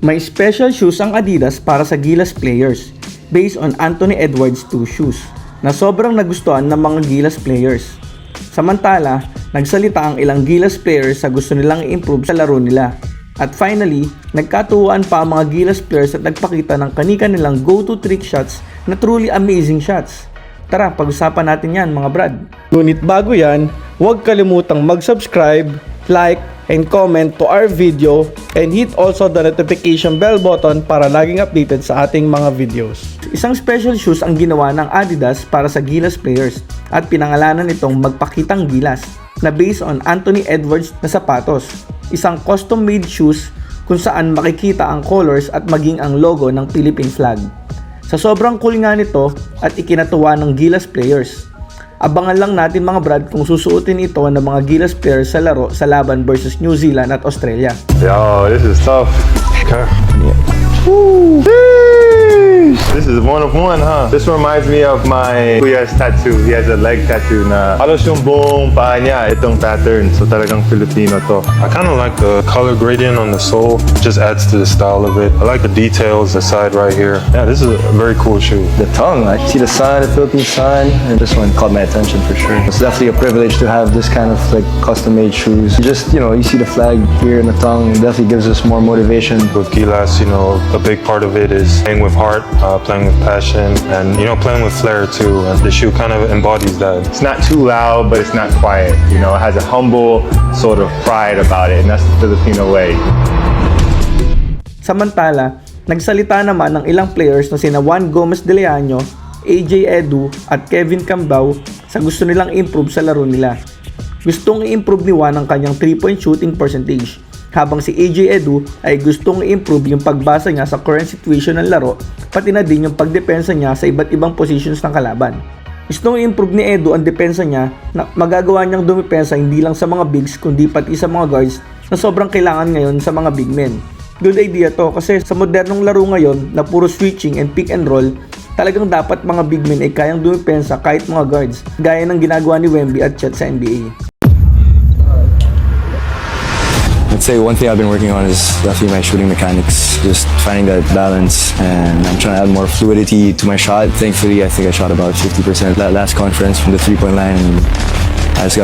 May special shoes ang Adidas para sa Gilas players based on Anthony Edwards 2 shoes na sobrang nagustuhan ng mga Gilas players. Samantala, nagsalita ang ilang Gilas players sa gusto nilang i-improve sa laro nila. At finally, nagkatuwaan pa ang mga Gilas players at nagpakita ng kani-kanilang go-to trick shots na truly amazing shots. Tara, pag-usapan natin yan mga brad. Ngunit bago yan, huwag kalimutang mag-subscribe, like, and comment to our video and hit also the notification bell button para laging updated sa ating mga videos. Isang special shoes ang ginawa ng Adidas para sa Gilas players at pinangalanan itong Magpakitang Gilas na based on Anthony Edwards na sapatos. Isang custom-made shoes kung saan makikita ang colors at maging ang logo ng Philippine flag. Sa sobrang cool nga nito at ikinatuwa ng Gilas players. Abangan lang natin mga brad kung susuotin ito ng mga Gilas players sa laro sa laban versus New Zealand at Australia. Yo, this is tough. Okay. Woo. This is one of one, huh? This reminds me of my Kuya's tattoo. He has a leg tattoo na halos yung buong paa niya itong pattern. So talagang Filipino to. I kind of like the color gradient on the sole. It just adds to the style of it. I like the details, the side right here. Yeah, this is a very cool shoe. The tongue, I see the sign, the Philippine sign, and this one caught my attention for sure. It's definitely a privilege to have this kind of like custom-made shoes. You just, you see the flag here in the tongue. It definitely gives us more motivation. With Gilas, a big part of it is playing with heart, playing with passion, and playing with flair too. And the shoe kind of embodies that. It's not too loud, but it's not quiet. It has a humble sort of pride about it, and that's the Filipino way. Samantala, nagsalita naman ng ilang players na sina Juan Gomez de Leaño, AJ Edu at Kevin Cambao sa gusto nilang improve sa laro nila. Gustong i-improve ni Juan ang kanyang 3-point shooting percentage, habang si AJ Edu ay gustong i-improve yung pagbasa niya sa current situation ng laro, pati na din yung pagdepensa niya sa iba't ibang positions ng kalaban. Gustong i-improve ni Edu ang depensa niya na magagawa niyang dumipensa hindi lang sa mga bigs kundi pati sa mga guards na sobrang kailangan ngayon sa mga big men. Good idea to kasi sa modernong laro ngayon na puro switching and pick and roll, talagang dapat mga big men ay kayang dumipensa kahit mga guards, gaya ng ginagawa ni Wemby at Chet sa NBA. I'd say one thing I've been working on is definitely my shooting mechanics, just finding that balance, and I'm trying to add more fluidity to my shot. Thankfully, I think I shot about 50% that last conference from the three-point line, and I just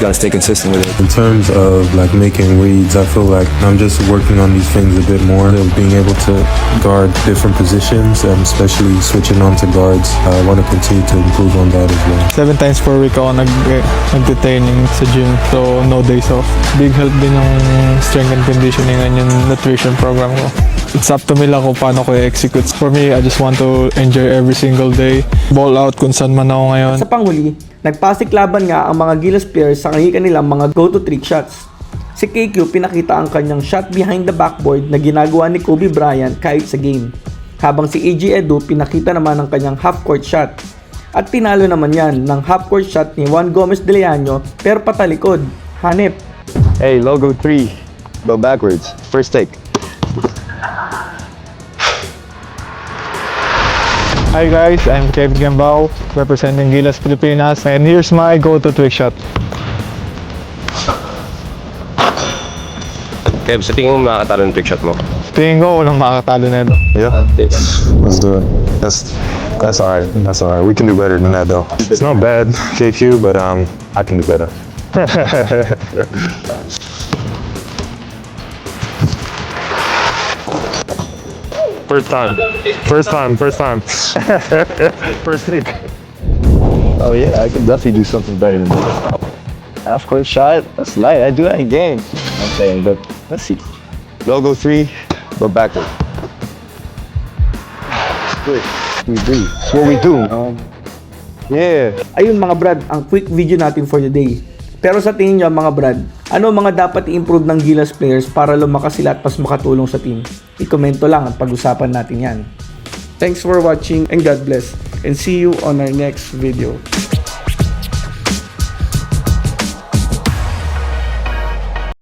gotta stay consistent with it. In terms of like making reads, I feel like I'm just working on these things a bit more. Being able to guard different positions, especially switching on to guards. I want to continue to improve on that as well. 7 times per week ako nag-training sa gym, so no days off. Big help din yung strength and conditioning and yung nutrition program ko. It's up to me lang kung paano ko i-execute. For me, I just want to enjoy every single day. Ball out kung saan man ako ngayon. Sa panghuli, nagpasiklaban nga ang mga Gilas players sa kanilang mga go-to trick shots. Si KQ pinakita ang kanyang shot behind the backboard na ginagawa ni Kobe Bryant kahit sa game. Habang si AJ Edu pinakita naman ang kanyang half-court shot. At tinalo naman yan ng half-court shot ni Juan Gomez de Leaño pero patalikod. Hanep. Hey, logo 3, go backwards. First take. Hi guys, I'm Kevin Cambao, representing Gilas Pilipinas, and here's my go-to trick shot. Kev, sa tingin mo makakatalo ng trick shot mo? Tingin ko walang makakatalo na ito. Yeah, let's do it. That's alright. That's alright. We can do better than that though. It's not bad, KQ, but I can do better. First time. First trick. Oh yeah, I can definitely do something better than this. Half-court shot, that's light. I do that in game. I'm saying, but let's see. Logo 3, go backward. Good. We do. That's what we do. Yeah. Ayun mga brad, ang quick video natin for the day. Pero sa tingin nyo mga brad, ano mga dapat i-improve ng Gilas players para lumakas sila at mas makatulong sa team? I-komento lang at pag-usapan natin yan. Thanks for watching and God bless. And see you on our next video.